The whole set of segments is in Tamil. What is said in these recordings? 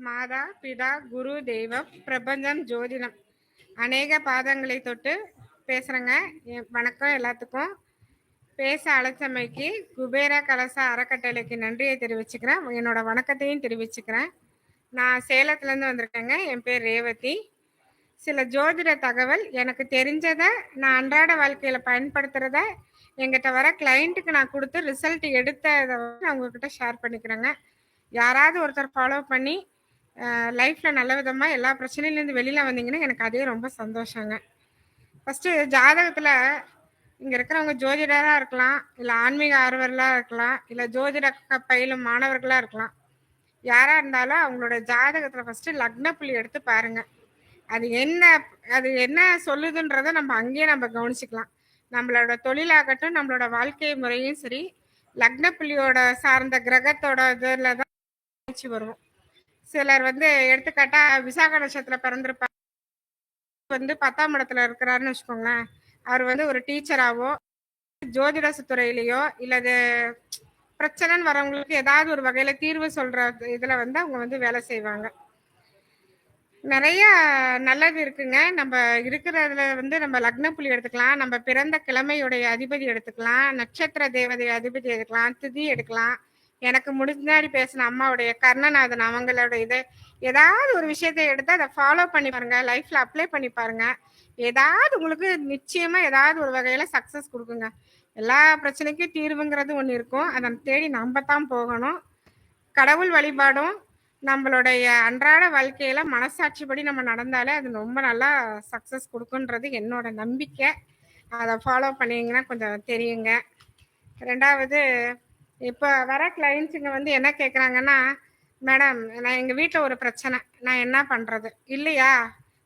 மாதா பிதா குரு தெய்வம் பிரபஞ்சம் ஜோதிடம் அநேக பாதங்களை தொட்டு பேசுகிறேங்க. வணக்கம் எல்லாத்துக்கும். பேச அழைச்சமைக்கு குபேர கலச அறக்கட்டளைக்கு நன்றியை தெரிவிச்சுக்கிறேன். என்னோட வணக்கத்தையும் தெரிவிச்சுக்கிறேன். நான் சேலத்துலேருந்து வந்திருக்கேங்க. என் பேர் ரேவதி. சில ஜோதிட தகவல் எனக்கு தெரிஞ்சதை நான் அன்றாட வாழ்க்கையில் பயன்படுத்துகிறத எங்கிட்ட வர கிளைண்ட்டுக்கு நான் கொடுத்து ரிசல்ட் எடுத்ததை நான் உங்ககிட்ட ஷேர் பண்ணிக்கிறேங்க. யாராவது ஒருத்தர் ஃபாலோ பண்ணி லைஃப்பில் நல்ல விதமாக எல்லா பிரச்சனையிலேருந்து வெளியில் வந்தீங்கன்னா எனக்கு அதே ரொம்ப சந்தோஷங்க. ஃபஸ்ட்டு ஜாதகத்தில் இங்கே இருக்கிறவங்க ஜோதிடராக இருக்கலாம், இல்லை ஆன்மீக ஆர்வலராக இருக்கலாம், இல்லை ஜோதிட பயிலும் மாணவர்களாக இருக்கலாம். யாராக இருந்தாலும் அவங்களோட ஜாதகத்தில் ஃபஸ்ட்டு லக்ன புள்ளி எடுத்து பாருங்கள். அது என்ன சொல்லுதுன்றதை நம்ம அங்கேயே நம்ம கவனிச்சுக்கலாம். நம்மளோட தொழிலாகட்டும், நம்மளோட வாழ்க்கை முறையும் சரி, லக்ன புள்ளியோட சார்ந்த கிரகத்தோட இதில் தான் வருவோம். சிலர் எடுத்துக்காட்டா விசாக நட்சத்திரம் பிறந்திருப்பாங்க, 10ஆம் இடத்துல இருக்கிறாருன்னு வச்சுக்கோங்களேன். அவர் ஒரு டீச்சராகவோ ஜோதிட துறையிலையோ இல்லது பிரச்சனைன்னு வரவங்களுக்கு ஏதாவது ஒரு வகையில தீர்வு சொல்ற இதுல அவங்க வேலை செய்வாங்க. நிறைய நல்லது இருக்குங்க. நம்ம இருக்கிறதுல நம்ம லக்ன புள்ளி எடுத்துக்கலாம், நம்ம பிறந்த கிழமையுடைய அதிபதி எடுத்துக்கலாம், நட்சத்திர தேவதை அதிபதி எடுக்கலாம், திதி எடுக்கலாம். எனக்கு முன்னாடி பேசின அம்மாவுடைய கர்ணநாதன் அவங்களோட இது ஏதாவது ஒரு விஷயத்தை எடுத்து அதை ஃபாலோ பண்ணி பாருங்க, லைஃப்ல அப்ளை பண்ணி பாருங்க. ஏதாவது உங்களுக்கு நிச்சயமா ஏதாவது ஒரு வகையில சக்சஸ் கொடுக்குங்க. எல்லா பிரச்சனைக்கும் தீர்வுங்கிறது ஒன்று இருக்கும், அதை தேடி நம்ம தான் போகணும். கடவுள் வழிபாடும் நம்மளுடைய அன்றாட வாழ்க்கையில மனசாட்சிப்படி நம்ம நடந்தாலே அது ரொம்ப நல்லா சக்சஸ் கொடுக்குன்றது என்னோட நம்பிக்கை. அதை ஃபாலோ பண்ணீங்கன்னா கொஞ்சம் தெரியுங்க. ரெண்டாவது, இப்போ வர கிளைண்ட்ஸுங்க என்ன கேட்குறாங்கன்னா, மேடம் நான் எங்கள் வீட்டில் ஒரு பிரச்சனை, நான் என்ன பண்ணுறது? இல்லையா,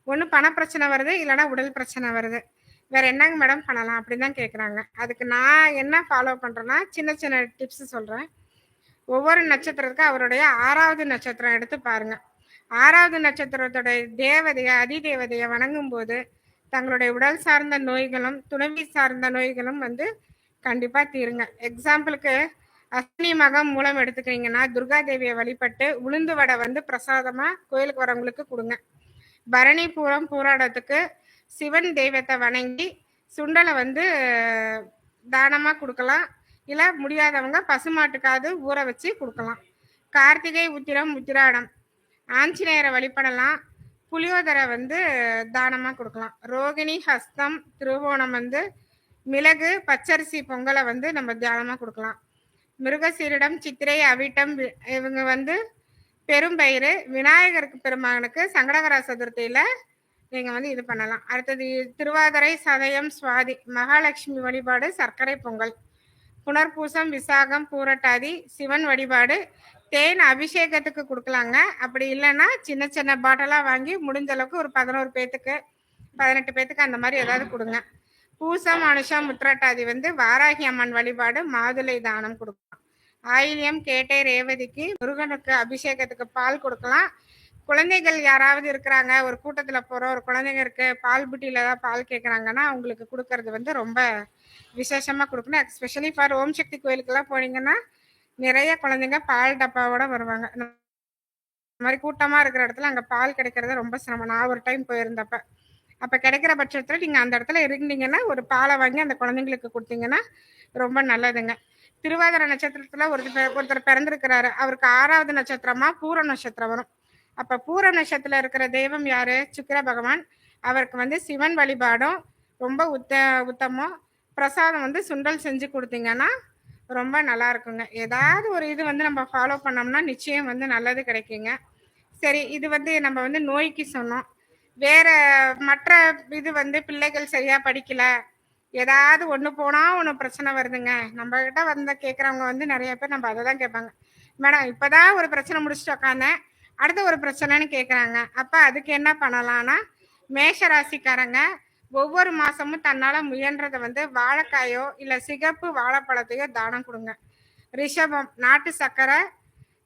ஒன்று பண பிரச்சனை வருது, இல்லைனா உடல் பிரச்சனை வருது, வேற என்னங்க மேடம் பண்ணலாம் அப்படின்னு தான் கேட்குறாங்க. அதுக்கு நான் என்ன ஃபாலோ பண்ணுறேன்னா, சின்ன சின்ன டிப்ஸ் சொல்கிறேன். ஒவ்வொரு நட்சத்திரத்துக்கும் அவருடைய 6வது நட்சத்திரம் எடுத்து பாருங்க. 6வது நட்சத்திரத்தோட தேவதையை அதிதேவதையை வணங்கும் போது தங்களுடைய உடல் சார்ந்த நோய்களும் துணைவி சார்ந்த நோய்களும் கண்டிப்பா தீருங்க. எக்ஸாம்பிளுக்கு அஸ்வினி மகம் மூலம் எடுத்துக்கிறீங்கன்னா துர்கா தேவியை வழிபட்டு உளுந்து வடை பிரசாதமா கோயிலுக்கு வரவங்களுக்கு கொடுங்க. பரணி பூராடத்துக்கு சிவன் தெய்வத்தை வணங்கி சுண்டலை தானமா கொடுக்கலாம். இல்லை முடியாதவங்க பசுமாட்டுக்காவது ஊற வச்சு கொடுக்கலாம். கார்த்திகை உத்திரம் உத்திராடம் ஆஞ்சநேயரை வழிபடலாம். புளியோதரை தானமாக கொடுக்கலாம். ரோகிணி ஹஸ்தம் திருவோணம் மிளகு பச்சரிசி பொங்கலை நம்ம தியானமாக கொடுக்கலாம். மிருகசீரிடம் சித்திரை அவிட்டம் இவங்க பெரும்பயிறு விநாயகருக்கு பெருமானுக்கு சங்கடகர சதுர்த்தியில் நீங்கள் இது பண்ணலாம். அடுத்தது திருவாதிரை சதயம் சுவாதி மகாலட்சுமி வழிபாடு சர்க்கரை பொங்கல். புனர்பூசம் விசாகம் பூரட்டாதி சிவன் வழிபாடு தேன் அபிஷேகத்துக்கு கொடுக்கலாங்க. அப்படி இல்லைன்னா சின்ன சின்ன பாட்டிலாக வாங்கி முடிஞ்ச அளவுக்கு ஒரு 11 பேத்துக்கு 18 பேத்துக்கு அந்த மாதிரி ஏதாவது கொடுங்க. பூசம் அனுஷம் உத்திரட்டாதி வாராகி அம்மன் வழிபாடு மாதுளை தானம் கொடுக்கலாம். ஆயில்யம் கேட்டை ரேவதிக்கு முருகனுக்கு அபிஷேகத்துக்கு பால் கொடுக்கலாம். குழந்தைகள் யாராவது இருக்கிறாங்க, ஒரு கூட்டத்தில் போகிறோம், ஒரு குழந்தைங்க இருக்கு, பால் புட்டியில் ஏதாவது பால் கேட்குறாங்கன்னா அவங்களுக்கு கொடுக்கறது ரொம்ப விசேஷமாக கொடுக்கணும். எஸ்பெஷலி ஃபார் ஓம் சக்தி கோயிலுக்கெல்லாம் போனீங்கன்னா நிறைய குழந்தைங்க பால் டப்பாவோட வருவாங்க. இந்த மாதிரி கூட்டமாக இருக்கிற இடத்துல அங்கே பால் கிடைக்கிறது ரொம்ப சிரமம். நான் ஒரு டைம் போயிருந்தப்ப அப்போ கிடைக்கிற பட்சத்தில் நீங்கள் அந்த இடத்துல இருந்தீங்கன்னா ஒரு பாலை வாங்கி அந்த குழந்தைங்களுக்கு கொடுத்தீங்கன்னா ரொம்ப நல்லதுங்க. திருவாதிரை நட்சத்திரத்தில் ஒருத்தர் பிறந்திருக்கிறாரு, அவருக்கு 6வது நட்சத்திரமா பூர நட்சத்திரம் வரும். அப்போ பூர நட்சத்திரத்தில் இருக்கிற தெய்வம் யாரு? சுக்கிர பகவான். அவருக்கு சிவன் வழிபாடும் ரொம்ப உத்தமம். பிரசாதம் சுண்டல் செஞ்சு கொடுத்தீங்கன்னா ரொம்ப நல்லா இருக்குங்க. ஏதாவது ஒரு இது நம்ம ஃபாலோ பண்ணோம்னா நிச்சயம் நல்லது கிடைக்குங்க. சரி, இது நம்ம நோய்க்கு சொன்னோம். வேற மற்ற இது பிள்ளைகள் சரியா படிக்கல, ஏதாவது ஒன்று போனால் ஒன்று பிரச்சனை வருதுங்க. நம்ம கிட்ட கேட்குறவங்க நிறைய பேர் நம்ம அதை தான் கேட்பாங்க. மேடம் இப்போதான் ஒரு பிரச்சனை முடிச்சுட்டு உக்காந்தேன், அடுத்த ஒரு பிரச்சனைன்னு கேட்குறாங்க. அப்போ அதுக்கு என்ன பண்ணலான்னா, மேஷ ராசிக்காரங்க ஒவ்வொரு மாசமும் தன்னால முயன்றதை வாழைக்காயோ இல்லை சிகப்பு வாழைப்பழத்தையோ தானம் கொடுங்க. ரிஷபம் நாட்டு சர்க்கரை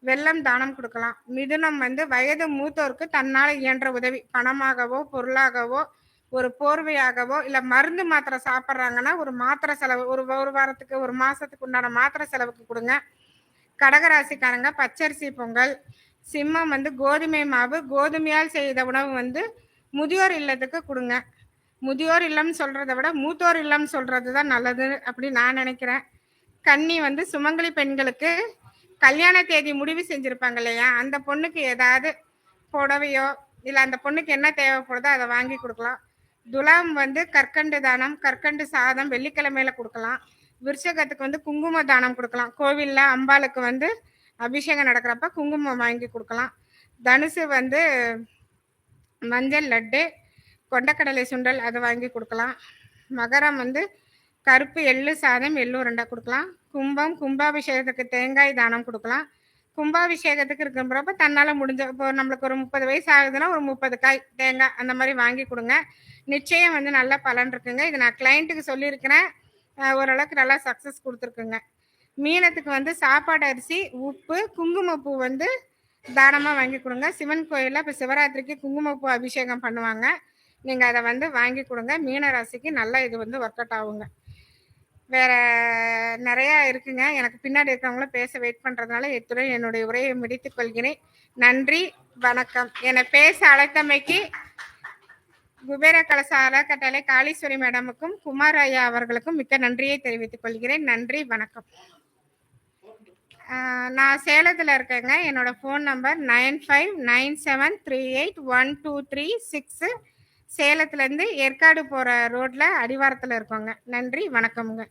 வெல்லம் தானம் கொடுக்கலாம். மிதுனம் வயது மூத்தோருக்கு தன்னால் இயன்ற உதவி பணமாகவோ பொருளாகவோ ஒரு போர்வையாகவோ இல்லை மருந்து மாத்திரை சாப்பிட்றாங்கன்னா ஒரு மாத்திரை செலவு ஒரு வாரத்துக்கு ஒரு மாசத்துக்கு உண்டான மாத்திரை செலவுக்கு கொடுங்க. கடகராசிக்காரங்க பச்சரிசி பொங்கல் சிம்மம் வந்து கோதுமை மாவு, கோதுமையால் செய்த உணவு வந்து முதியோர் இல்லத்துக்கு குடுங்க. முதியோர் இல்லம்னு சொல்றத விட, மூத்தோர் இல்லம் சொல்றது தான் நல்லது அப்படின்னு நான் நினைக்கிறேன். கன்னி வந்து சுமங்கலி பெண்களுக்கு கல்யாண தேதி முடிவு செஞ்சிருப்பாங்க இல்லையா, அந்த பொண்ணுக்கு ஏதாவது புடவையோ, இல்ல அந்த பொண்ணுக்கு என்ன தேவைப்படுதோ அதை வாங்கி கொடுக்கலாம். துலாம் வந்து கற்கண்டு தானம், கற்கண்டு சாதம் வெள்ளிக்கிழமையில கொடுக்கலாம். விருச்சகத்துக்கு வந்து குங்கும தானம் கொடுக்கலாம். கோவில்ல அம்பாளுக்கு வந்து அபிஷேகம் நடக்கிறப்ப குங்குமம் வாங்கி கொடுக்கலாம். தனுசு வந்து மஞ்சள் லட்டு, கொண்டக்கடலை சுண்டல் அதை வாங்கி கொடுக்கலாம். மகரம் வந்து கருப்பு எள்ளு சாதம், எள்ளு உருண்டை கொடுக்கலாம். கும்பம் கும்பாபிஷேகத்துக்கு தேங்காய் தானம் கொடுக்கலாம். கும்பாபிஷேகத்துக்கு இருக்கிறப்ப தன்னால் முடிஞ்ச, இப்போ நம்மளுக்கு ஒரு 30 வயசு ஆகுதுன்னா ஒரு 30 காய் தேங்காய் அந்த மாதிரி வாங்கி கொடுங்க. நிச்சயம் வந்து நல்ல பலன் இருக்குங்க. இது நான் கிளைண்ட்டுக்கு சொல்லியிருக்கிறேன். ஓரளவுக்கு நல்லா சக்ஸஸ் கொடுத்துருக்குங்க. மீனத்துக்கு வந்து சாப்பாடு அரிசி, உப்பு, குங்குமப்பூ வந்து தானமாக வாங்கி கொடுங்க. சிவன் கோயிலில் இப்போ சிவராத்திரிக்கு குங்குமப்பூ அபிஷேகம் பண்ணுவாங்க. நீங்கள் அதை வந்து வாங்கி கொடுங்க. மீன ராசிக்கு நல்லா இது வந்து ஒர்க் அவுட் ஆகுங்க. வேற நிறையா இருக்குங்க. எனக்கு பின்னாடி இருக்கிறவங்களும் பேச வெயிட் பண்ணுறதுனால இத்துடன் என்னுடைய உரையை முடித்துக் கொள்கிறேன். நன்றி, வணக்கம். என்னை பேச அழைத்தமைக்கு குபேர கலச அறக்கட்டளை காளீஸ்வரி மேடமுக்கும் குமார் ஐயா அவர்களுக்கும் மிக்க நன்றியை தெரிவித்துக் கொள்கிறேன். நன்றி, வணக்கம். நான் சேலத்தில் இருக்கேங்க. என்னோட ஃபோன் நம்பர் 9597381236. சேலத்துலேருந்து ஏற்காடு போகிற ரோட்டில் அடிவாரத்தில் இருக்கோங்க. நன்றி, வணக்கமுங்க.